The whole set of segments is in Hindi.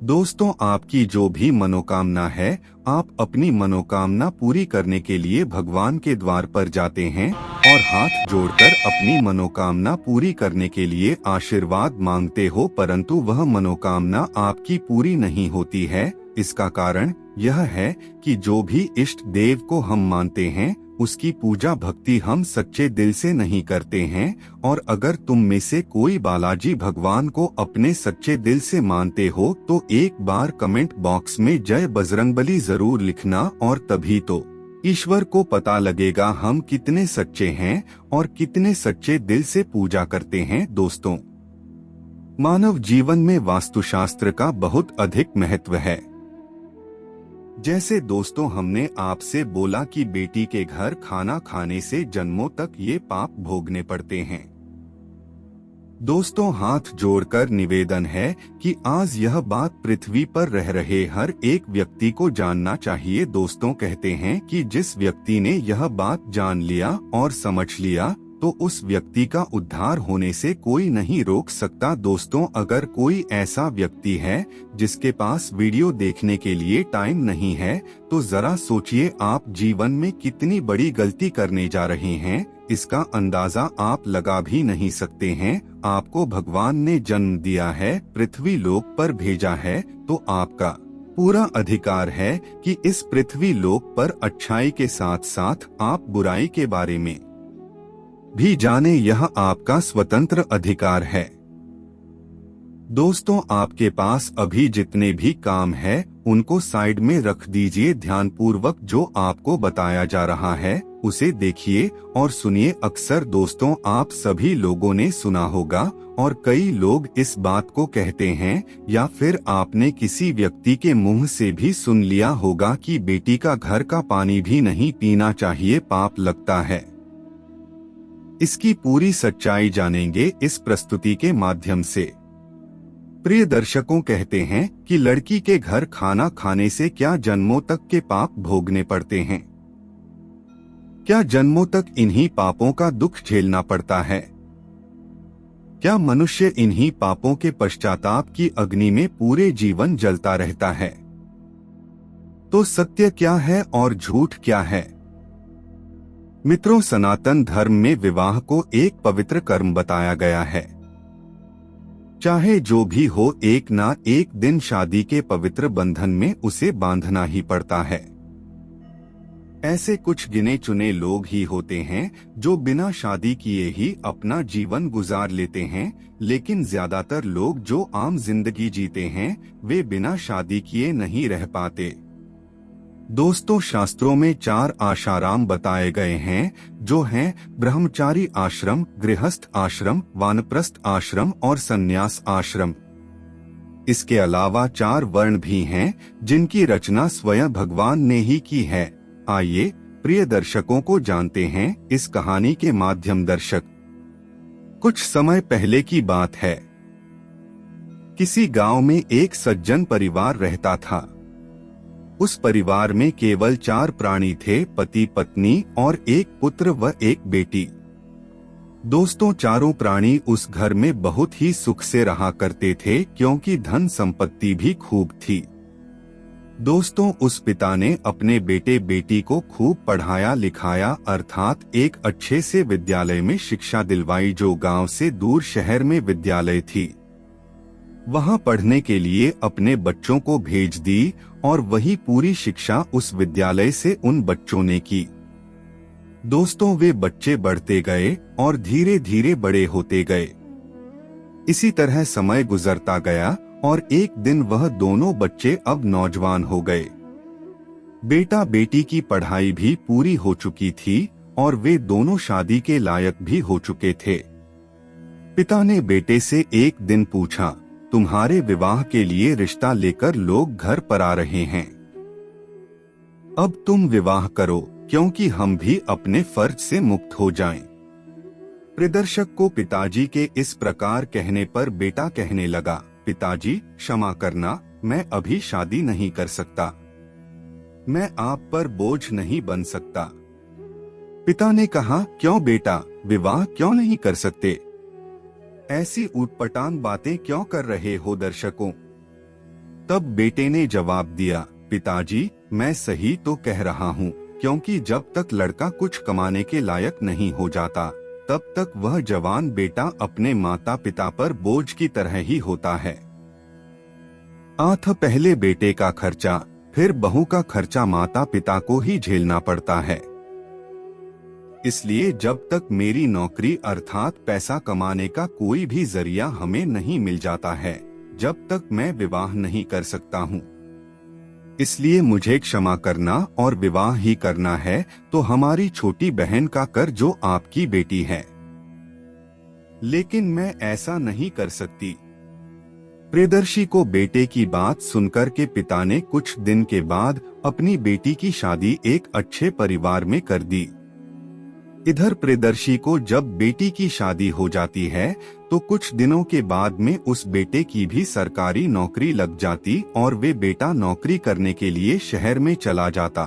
दोस्तों, आपकी जो भी मनोकामना है, आप अपनी मनोकामना पूरी करने के लिए भगवान के द्वार पर जाते हैं और हाथ जोड़कर अपनी मनोकामना पूरी करने के लिए आशीर्वाद मांगते हो, परंतु वह मनोकामना आपकी पूरी नहीं होती है। इसका कारण यह है कि जो भी इष्ट देव को हम मानते हैं, उसकी पूजा भक्ति हम सच्चे दिल से नहीं करते हैं। और अगर तुम में से कोई बालाजी भगवान को अपने सच्चे दिल से मानते हो तो एक बार कमेंट बॉक्स में जय बजरंगबली जरूर लिखना, और तभी तो ईश्वर को पता लगेगा हम कितने सच्चे हैं और कितने सच्चे दिल से पूजा करते हैं। दोस्तों, मानव जीवन में वास्तुशास्त्र का बहुत अधिक महत्व है। जैसे दोस्तों, हमने आपसे बोला कि बेटी के घर खाना खाने से जन्मों तक ये पाप भोगने पड़ते हैं। दोस्तों, हाथ जोड़कर निवेदन है कि आज यह बात पृथ्वी पर रह रहे हर एक व्यक्ति को जानना चाहिए। दोस्तों, कहते हैं कि जिस व्यक्ति ने यह बात जान लिया और समझ लिया तो उस व्यक्ति का उद्धार होने से कोई नहीं रोक सकता। दोस्तों, अगर कोई ऐसा व्यक्ति है जिसके पास वीडियो देखने के लिए टाइम नहीं है, तो जरा सोचिए आप जीवन में कितनी बड़ी गलती करने जा रहे हैं। इसका अंदाजा आप लगा भी नहीं सकते हैं। आपको भगवान ने जन्म दिया है, पृथ्वी लोक पर भेजा है, तो आपका पूरा अधिकार है कि इस पृथ्वी लोक पर अच्छाई के साथ साथ आप बुराई के बारे में भी जाने, यह आपका स्वतंत्र अधिकार है। दोस्तों, आपके पास अभी जितने भी काम है उनको साइड में रख दीजिए। ध्यानपूर्वक जो आपको बताया जा रहा है उसे देखिए और सुनिए। अक्सर दोस्तों, आप सभी लोगों ने सुना होगा और कई लोग इस बात को कहते हैं, या फिर आपने किसी व्यक्ति के मुंह से भी सुन लिया होगा कि बेटी का घर का पानी भी नहीं पीना चाहिए, पाप लगता है। इसकी पूरी सच्चाई जानेंगे इस प्रस्तुति के माध्यम से। प्रिय दर्शकों, कहते हैं कि लड़की के घर खाना खाने से क्या जन्मों तक के पाप भोगने पड़ते हैं? क्या जन्मों तक इन्हीं पापों का दुख झेलना पड़ता है? क्या मनुष्य इन्हीं पापों के पश्चाताप की अग्नि में पूरे जीवन जलता रहता है? तो सत्य क्या है और झूठ क्या है? मित्रों, सनातन धर्म में विवाह को एक पवित्र कर्म बताया गया है। चाहे जो भी हो, एक ना एक दिन शादी के पवित्र बंधन में उसे बांधना ही पड़ता है। ऐसे कुछ गिने चुने लोग ही होते हैं जो बिना शादी किए ही अपना जीवन गुजार लेते हैं, लेकिन ज्यादातर लोग जो आम जिंदगी जीते हैं वे बिना शादी किए नहीं रह पाते। दोस्तों, शास्त्रों में 4 आशाराम बताए गए हैं, जो हैं ब्रह्मचारी आश्रम, गृहस्थ आश्रम, वानप्रस्थ आश्रम और संन्यास आश्रम। इसके अलावा 4 वर्ण भी हैं जिनकी रचना स्वयं भगवान ने ही की है। आइए प्रिय दर्शकों को जानते हैं इस कहानी के माध्यम। दर्शक, कुछ समय पहले की बात है। किसी गांव में एक सज्जन परिवार रहता था। उस परिवार में केवल 4 प्राणी थे, पति पत्नी और एक पुत्र व एक बेटी। दोस्तों, चारों प्राणी उस घर में बहुत ही सुख से रहा करते थे क्योंकि धन संपत्ति भी खूब थी। दोस्तों, उस पिता ने अपने बेटे बेटी को खूब पढ़ाया लिखाया, अर्थात एक अच्छे से विद्यालय में शिक्षा दिलवाई जो गांव से दूर शहर में विद्यालय थी। वहां पढ़ने के लिए अपने बच्चों को भेज दी और वही पूरी शिक्षा उस विद्यालय से उन बच्चों ने की। दोस्तों, वे बच्चे बढ़ते गए और धीरे धीरे बड़े होते गए। इसी तरह समय गुजरता गया और एक दिन वह दोनों बच्चे अब नौजवान हो गए। बेटा बेटी की पढ़ाई भी पूरी हो चुकी थी और वे दोनों शादी के लायक भी हो चुके थे। पिता ने बेटे से एक दिन पूछा, तुम्हारे विवाह के लिए रिश्ता लेकर लोग घर पर आ रहे हैं, अब तुम विवाह करो क्योंकि हम भी अपने फर्ज से मुक्त हो जाएं। प्रदर्शक को पिताजी के इस प्रकार कहने पर बेटा कहने लगा, पिताजी क्षमा करना, मैं अभी शादी नहीं कर सकता, मैं आप पर बोझ नहीं बन सकता। पिता ने कहा, क्यों बेटा, विवाह क्यों नहीं कर सकते? ऐसी ऊटपटांग बातें क्यों कर रहे हो? दर्शकों, तब बेटे ने जवाब दिया, पिताजी मैं सही तो कह रहा हूँ, क्योंकि जब तक लड़का कुछ कमाने के लायक नहीं हो जाता तब तक वह जवान बेटा अपने माता पिता पर बोझ की तरह ही होता है। पहले बेटे का खर्चा फिर बहू का खर्चा माता पिता को ही झेलना पड़ता है। इसलिए जब तक मेरी नौकरी अर्थात पैसा कमाने का कोई भी जरिया हमें नहीं मिल जाता है, जब तक मैं विवाह नहीं कर सकता हूँ। इसलिए मुझे क्षमा करना और विवाह ही करना है तो हमारी छोटी बहन का कर जो आपकी बेटी है। लेकिन मैं ऐसा नहीं कर सकती। प्रियदर्शी को बेटे की बात सुनकर के पिता ने कुछ दिन के बाद अपनी बेटी की शादी एक अच्छे परिवार में कर दी। इधर प्रियदर्शी को जब बेटी की शादी हो जाती है तो कुछ दिनों के बाद में उस बेटे की भी सरकारी नौकरी लग जाती और वे बेटा नौकरी करने के लिए शहर में चला जाता।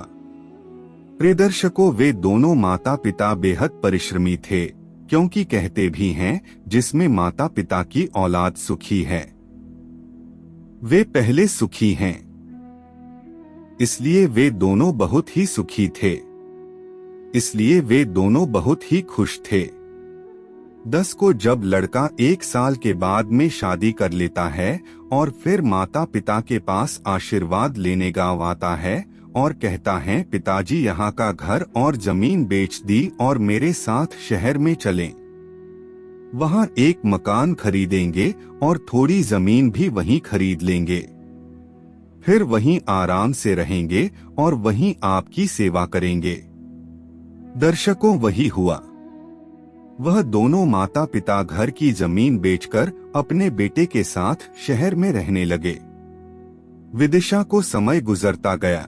प्रियदर्श को वे दोनों माता पिता बेहद परिश्रमी थे, क्योंकि कहते भी हैं जिसमें माता पिता की औलाद सुखी है वे पहले सुखी हैं। इसलिए वे दोनों बहुत ही सुखी थे। इसलिए वे दोनों बहुत ही खुश थे। 10 को जब लड़का 1 साल के बाद में शादी कर लेता है और फिर माता पिता के पास आशीर्वाद लेने गांव आता है और कहता है, पिताजी यहाँ का घर और जमीन बेच दी और मेरे साथ शहर में चलें। वहाँ एक मकान खरीदेंगे और थोड़ी जमीन भी वहीं खरीद लेंगे। फिर वहीं आराम से रहेंगे और वहीं आपकी सेवा करेंगे। दर्शकों, वही हुआ। वह दोनों माता पिता घर की जमीन बेचकर अपने बेटे के साथ शहर में रहने लगे। विदिशा को समय गुजरता गया।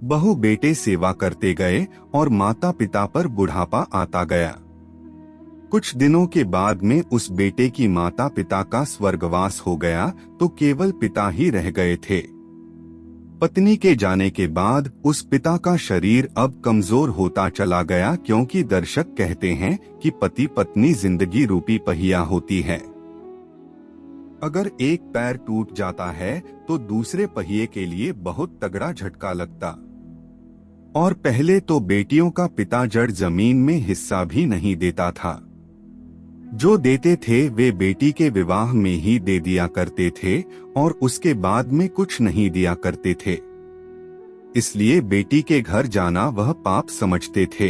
बहू बेटे सेवा करते गए और माता पिता पर बुढ़ापा आता गया। कुछ दिनों के बाद में उस बेटे की माता पिता का स्वर्गवास हो गया तो केवल पिता ही रह गए थे। पत्नी के जाने के बाद उस पिता का शरीर अब कमजोर होता चला गया, क्योंकि दर्शक कहते हैं कि पति पत्नी जिंदगी रूपी पहिया होती है। अगर एक पैर टूट जाता है तो दूसरे पहिए के लिए बहुत तगड़ा झटका लगता। और पहले तो बेटियों का पिता जड़ जमीन में हिस्सा भी नहीं देता था। जो देते थे वे बेटी के विवाह में ही दे दिया करते थे और उसके बाद में कुछ नहीं दिया करते थे। इसलिए बेटी के घर जाना वह पाप समझते थे।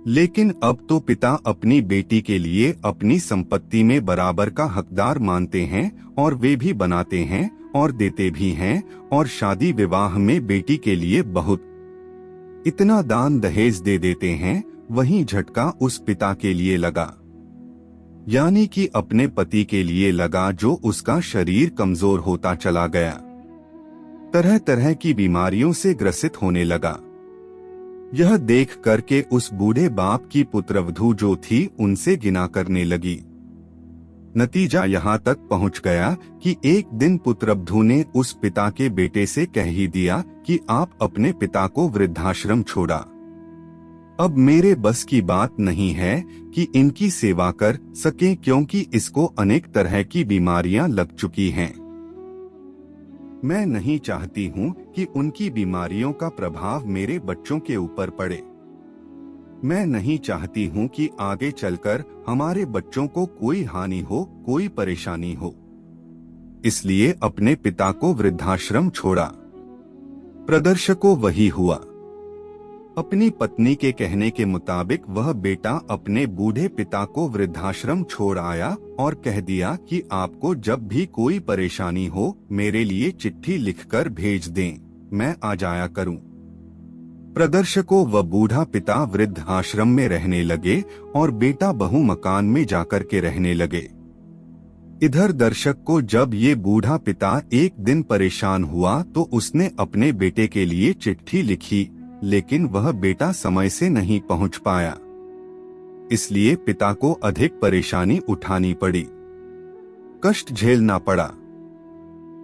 लेकिन अब तो पिता अपनी बेटी के लिए अपनी संपत्ति में बराबर का हकदार मानते हैं और वे भी बनाते हैं और देते भी हैं, और शादी विवाह में बेटी के लिए बहुत इतना दान दहेज दे देते हैं। वहीं झटका उस पिता के लिए लगा, यानी कि अपने पति के लिए लगा, जो उसका शरीर कमजोर होता चला गया, तरह तरह की बीमारियों से ग्रसित होने लगा। यह देख करके उस बूढ़े बाप की पुत्रवधू जो थी उनसे गिना करने लगी। नतीजा यहाँ तक पहुँच गया कि एक दिन पुत्रवधू ने उस पिता के बेटे से कह ही दिया कि आप अपने पिता को वृद्धाश्रम छोड़ा। अब मेरे बस की बात नहीं है कि इनकी सेवा कर सकें, क्योंकि इसको अनेक तरह की बीमारियां लग चुकी हैं। मैं नहीं चाहती हूं कि उनकी बीमारियों का प्रभाव मेरे बच्चों के ऊपर पड़े। मैं नहीं चाहती हूं कि आगे चलकर हमारे बच्चों को कोई हानि हो, कोई परेशानी हो। इसलिए अपने पिता को वृद्धाश्रम छोड़ा। प्रदर्शकों, वही हुआ। अपनी पत्नी के कहने के मुताबिक वह बेटा अपने बूढ़े पिता को वृद्धाश्रम छोड़ आया और कह दिया कि आपको जब भी कोई परेशानी हो मेरे लिए चिट्ठी लिखकर भेज दें, मैं आ जाया करूं। प्रदर्शकों, वह बूढ़ा पिता वृद्ध आश्रम में रहने लगे और बेटा बहू मकान में जाकर के रहने लगे। इधर दर्शक को जब ये बूढ़ा पिता एक दिन परेशान हुआ तो उसने अपने बेटे के लिए चिट्ठी लिखी, लेकिन वह बेटा समय से नहीं पहुंच पाया। इसलिए पिता को अधिक परेशानी उठानी पड़ी, कष्ट झेलना पड़ा।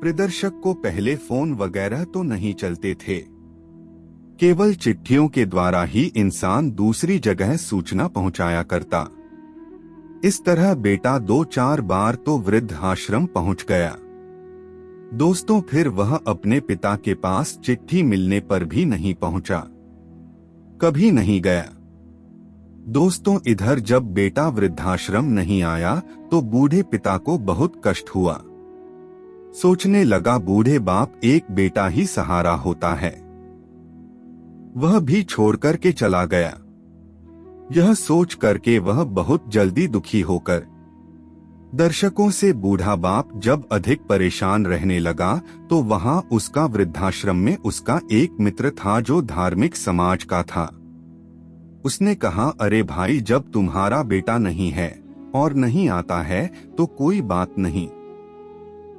प्रदर्शक को पहले फोन वगैरह तो नहीं चलते थे, केवल चिट्ठियों के द्वारा ही इंसान दूसरी जगह सूचना पहुंचाया करता। इस तरह बेटा 2-4 बार तो वृद्ध आश्रम पहुंच गया। दोस्तों फिर वह अपने पिता के पास चिट्ठी मिलने पर भी नहीं पहुंचा, कभी नहीं गया। दोस्तों इधर जब बेटा वृद्धाश्रम नहीं आया तो बूढ़े पिता को बहुत कष्ट हुआ। सोचने लगा बूढ़े बाप एक बेटा ही सहारा होता है, वह भी छोड़कर के चला गया। यह सोच करके वह बहुत जल्दी दुखी होकर दर्शकों से बूढ़ा बाप जब अधिक परेशान रहने लगा तो वहां उसका वृद्धाश्रम में उसका एक मित्र था जो धार्मिक समाज का था। उसने कहा, अरे भाई, जब तुम्हारा बेटा नहीं है और नहीं आता है तो कोई बात नहीं,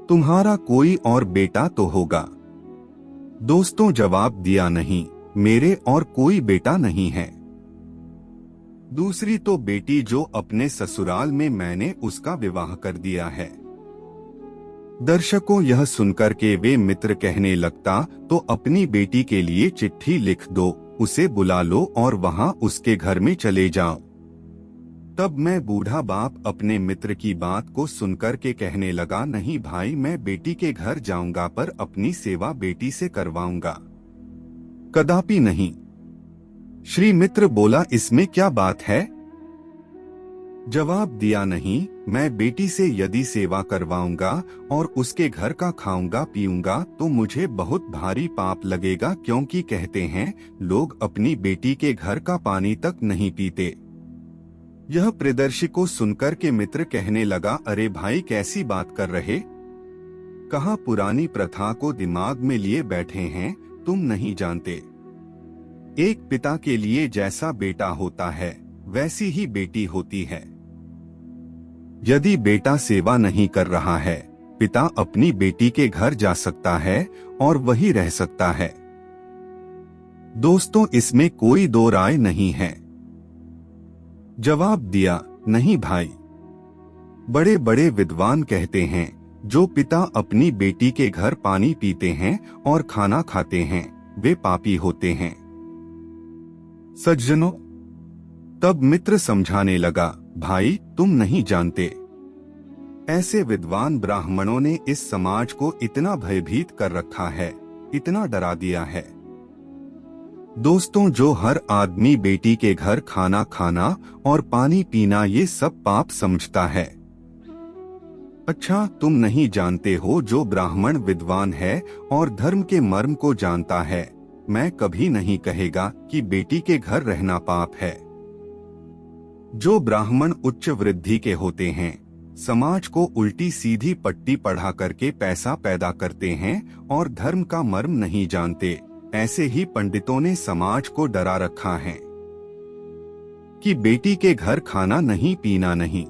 तुम्हारा कोई और बेटा तो होगा। दोस्तों जवाब दिया, नहीं, मेरे और कोई बेटा नहीं है। दूसरी तो बेटी जो अपने ससुराल में मैंने उसका विवाह कर दिया है। दर्शकों यह सुनकर के वे मित्र कहने लगता, तो अपनी बेटी के लिए चिट्ठी लिख दो, उसे बुला लो और वहां उसके घर में चले जाओ। तब मैं बूढ़ा बाप अपने मित्र की बात को सुनकर के कहने लगा, नहीं भाई, मैं बेटी के घर जाऊंगा पर अपनी सेवा बेटी से करवाऊंगा, कदापि नहीं। श्री मित्र बोला, इसमें क्या बात है? जवाब दिया, नहीं, मैं बेटी से यदि सेवा करवाऊंगा और उसके घर का खाऊंगा पीऊंगा तो मुझे बहुत भारी पाप लगेगा, क्योंकि कहते हैं लोग अपनी बेटी के घर का पानी तक नहीं पीते। यह प्रियदर्शी को सुनकर के मित्र कहने लगा, अरे भाई, कैसी बात कर रहे? कहाँ पुरानी प्रथा को दिमाग में लिए बैठे हैं, तुम नहीं जानते। एक पिता के लिए जैसा बेटा होता है वैसी ही बेटी होती है। यदि बेटा सेवा नहीं कर रहा है, पिता अपनी बेटी के घर जा सकता है और वही रह सकता है। दोस्तों इसमें कोई दो राय नहीं है। जवाब दिया, नहीं भाई, बड़े बड़े विद्वान कहते हैं जो पिता अपनी बेटी के घर पानी पीते हैं और खाना खाते हैं वे पापी होते हैं। सज्जनों, तब मित्र समझाने लगा, भाई तुम नहीं जानते, ऐसे विद्वान ब्राह्मणों ने इस समाज को इतना भयभीत कर रखा है, इतना डरा दिया है। दोस्तों जो हर आदमी बेटी के घर खाना खाना और पानी पीना ये सब पाप समझता है। अच्छा, तुम नहीं जानते हो जो ब्राह्मण विद्वान है और धर्म के मर्म को जानता है, मैं कभी नहीं कहेगा कि बेटी के घर रहना पाप है। जो ब्राह्मण उच्च वृद्धि के होते हैं, समाज को उल्टी सीधी पट्टी पढ़ा करके पैसा पैदा करते हैं और धर्म का मर्म नहीं जानते, ऐसे ही पंडितों ने समाज को डरा रखा है कि बेटी के घर खाना नहीं पीना नहीं।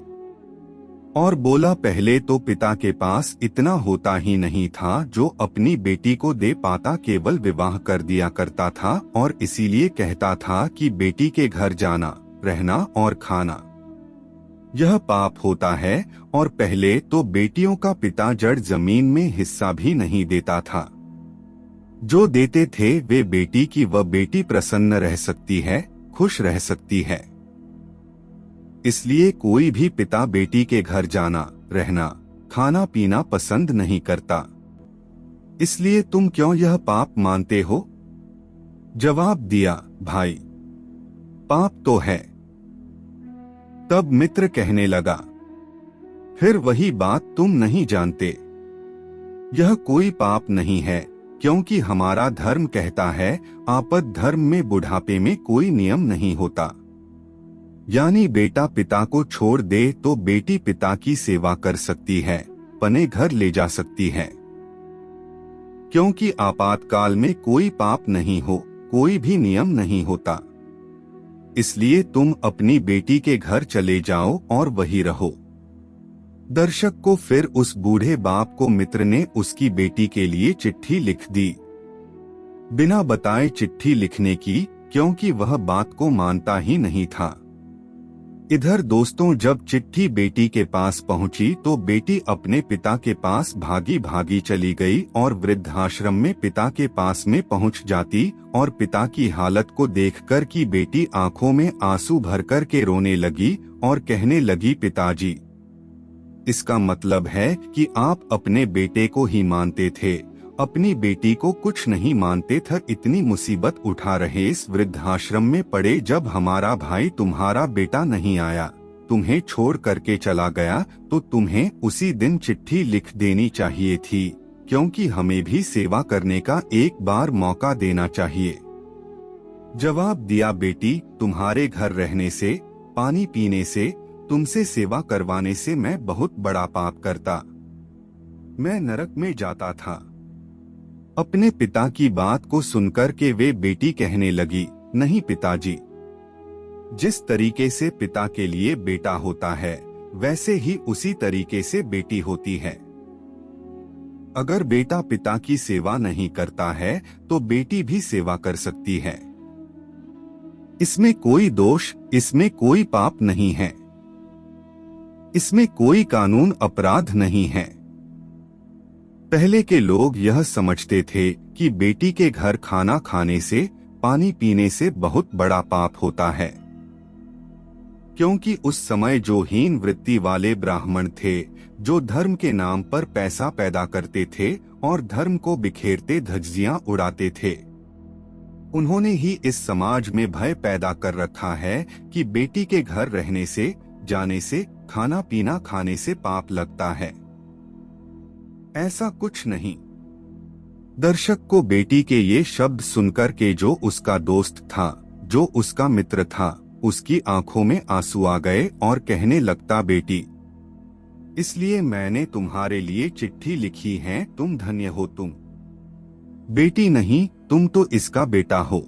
और बोला, पहले तो पिता के पास इतना होता ही नहीं था जो अपनी बेटी को दे पाता, केवल विवाह कर दिया करता था और इसीलिए कहता था कि बेटी के घर जाना, रहना और खाना यह पाप होता है। और पहले तो बेटियों का पिता जड़ जमीन में हिस्सा भी नहीं देता था, जो देते थे वे बेटी की, वह बेटी प्रसन्न रह सकती है, खुश रह सकती है। इसलिए कोई भी पिता बेटी के घर जाना, रहना, खाना पीना पसंद नहीं करता। इसलिए तुम क्यों यह पाप मानते हो? जवाब दिया, भाई पाप तो है। तब मित्र कहने लगा, फिर वही बात, तुम नहीं जानते, यह कोई पाप नहीं है, क्योंकि हमारा धर्म कहता है आपद धर्म में बुढ़ापे में कोई नियम नहीं होता। यानी बेटा पिता को छोड़ दे तो बेटी पिता की सेवा कर सकती है, पने घर ले जा सकती है, क्योंकि आपातकाल में कोई पाप नहीं हो, कोई भी नियम नहीं होता। इसलिए तुम अपनी बेटी के घर चले जाओ और वही रहो। दर्शक को फिर उस बूढ़े बाप को मित्र ने उसकी बेटी के लिए चिट्ठी लिख दी, बिना बताए चिट्ठी लिखने की, क्योंकि वह बात को मानता ही नहीं था। इधर दोस्तों जब चिट्ठी बेटी के पास पहुंची तो बेटी अपने पिता के पास भागी भागी चली गई और वृद्धाश्रम में पिता के पास में पहुंच जाती और पिता की हालत को देखकर कि बेटी आंखों में आंसू भरकर के रोने लगी और कहने लगी, पिताजी इसका मतलब है कि आप अपने बेटे को ही मानते थे, अपनी बेटी को कुछ नहीं मानते थे। इतनी मुसीबत उठा रहे इस वृद्धाश्रम में पड़े जब हमारा भाई तुम्हारा बेटा नहीं आया, तुम्हें छोड़ करके चला गया, तो तुम्हें उसी दिन चिट्ठी लिख देनी चाहिए थी, क्योंकि हमें भी सेवा करने का एक बार मौका देना चाहिए। जवाब दिया, बेटी तुम्हारे घर रहने से, पानी पीने से, तुमसे सेवा करवाने से मैं बहुत बड़ा पाप करता, मैं नरक में जाता था। अपने पिता की बात को सुनकर के वे बेटी कहने लगी, नहीं पिताजी, जिस तरीके से पिता के लिए बेटा होता है वैसे ही उसी तरीके से बेटी होती है। अगर बेटा पिता की सेवा नहीं करता है तो बेटी भी सेवा कर सकती है। इसमें कोई दोष, इसमें कोई पाप नहीं है, इसमें कोई कानून अपराध नहीं है। पहले के लोग यह समझते थे कि बेटी के घर खाना खाने से, पानी पीने से बहुत बड़ा पाप होता है, क्योंकि उस समय जो हीन वृत्ति वाले ब्राह्मण थे, जो धर्म के नाम पर पैसा पैदा करते थे और धर्म को बिखेरते धज्जियां उड़ाते थे, उन्होंने ही इस समाज में भय पैदा कर रखा है कि बेटी के घर रहने से, जाने से, खाना पीना खाने से पाप लगता है। ऐसा कुछ नहीं। दर्शक को बेटी के ये शब्द सुनकर के जो उसका दोस्त था, जो उसका मित्र था, उसकी आंखों में आंसू आ गए और कहने लगता, बेटी इसलिए मैंने तुम्हारे लिए चिट्ठी लिखी है, तुम धन्य हो। तुम बेटी नहीं, तुम तो इसका बेटा हो।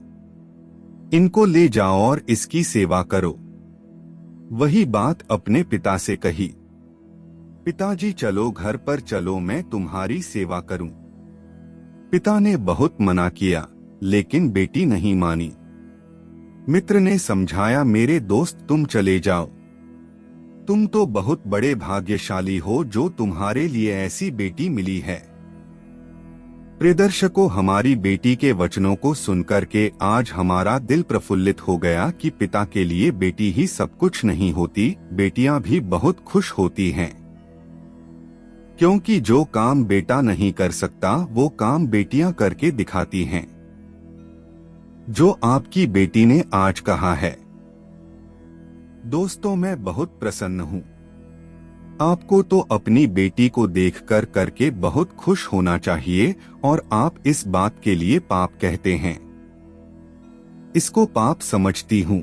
इनको ले जाओ और इसकी सेवा करो। वही बात अपने पिता से कही, पिताजी चलो घर पर चलो, मैं तुम्हारी सेवा करूं। पिता ने बहुत मना किया, लेकिन बेटी नहीं मानी। मित्र ने समझाया, मेरे दोस्त तुम चले जाओ, तुम तो बहुत बड़े भाग्यशाली हो जो तुम्हारे लिए ऐसी बेटी मिली है। प्रिय दर्शकों, हमारी बेटी के वचनों को सुनकर के आज हमारा दिल प्रफुल्लित हो गया कि पिता के लिए बेटी ही सब कुछ नहीं होती, बेटियां भी बहुत खुश होती हैं, क्योंकि जो काम बेटा नहीं कर सकता वो काम बेटियां करके दिखाती हैं। जो आपकी बेटी ने आज कहा है, दोस्तों मैं बहुत प्रसन्न हूं। आपको तो अपनी बेटी को देखकर करके बहुत खुश होना चाहिए, और आप इस बात के लिए पाप कहते हैं। इसको पाप समझती हूं।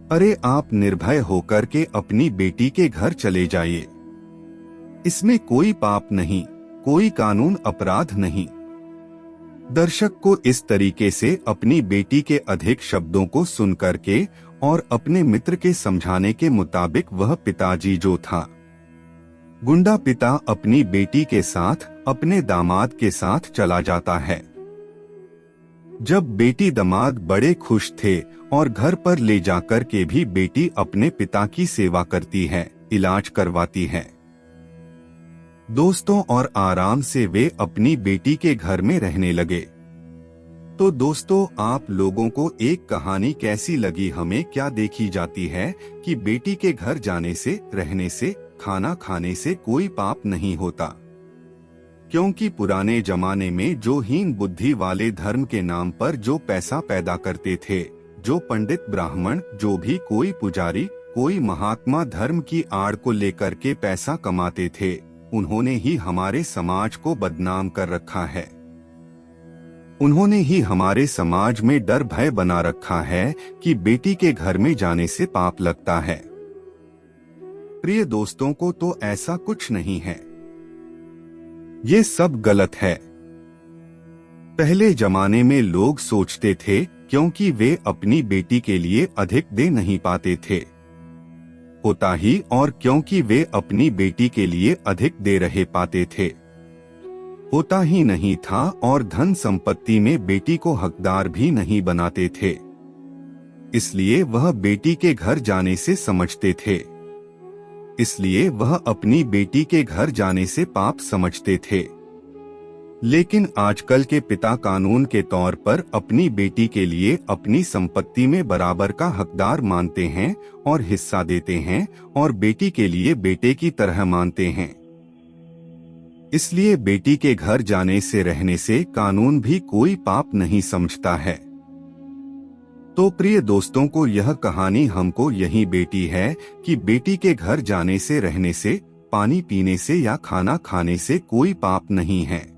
अरे आप निर्भय होकर के अपनी बेटी के घर चले जाइए, इसमें कोई पाप नहीं, कोई कानून अपराध नहीं। दर्शक को इस तरीके से अपनी बेटी के अधिक शब्दों को सुन करके और अपने मित्र के समझाने के मुताबिक वह पिताजी जो था, गुंडा पिता, अपनी बेटी के साथ, अपने दामाद के साथ चला जाता है। जब बेटी दामाद बड़े खुश थे और घर पर ले जाकर के भी बेटी अपने पिता की सेवा करती है, इलाज करवाती है। दोस्तों और आराम से वे अपनी बेटी के घर में रहने लगे। तो दोस्तों, आप लोगों को एक कहानी कैसी लगी? हमें क्या देखी जाती है कि बेटी के घर जाने से, रहने से, खाना खाने से कोई पाप नहीं होता, क्योंकि पुराने जमाने में जो हीन बुद्धि वाले धर्म के नाम पर जो पैसा पैदा करते थे, जो पंडित ब्राह्मण, जो भी कोई पुजारी, कोई महात्मा धर्म की आड़ को लेकर के पैसा कमाते थे, उन्होंने ही हमारे समाज को बदनाम कर रखा है। उन्होंने ही हमारे समाज में डर भय बना रखा है कि बेटी के घर में जाने से पाप लगता है। प्रिय दोस्तों को तो ऐसा कुछ नहीं है, ये सब गलत है। पहले जमाने में लोग सोचते थे क्योंकि वे अपनी बेटी के लिए अधिक दे नहीं पाते थे, होता ही, और क्योंकि वे अपनी बेटी के लिए अधिक दे रहे पाते थे, होता ही नहीं था, और धन संपत्ति में बेटी को हकदार भी नहीं बनाते थे, इसलिए वह बेटी के घर जाने से समझते थे, इसलिए वह अपनी बेटी के घर जाने से पाप समझते थे। लेकिन आजकल के पिता कानून के तौर पर अपनी बेटी के लिए अपनी संपत्ति में बराबर का हकदार मानते हैं और हिस्सा देते हैं और बेटी के लिए बेटे की तरह मानते हैं। इसलिए बेटी के घर जाने से रहने से कानून भी कोई पाप नहीं समझता है। तो प्रिय दोस्तों को यह कहानी हमको यही बेटी है कि बेटी के घर जाने से रहने से, पानी पीने से या खाना खाने से कोई पाप नहीं है।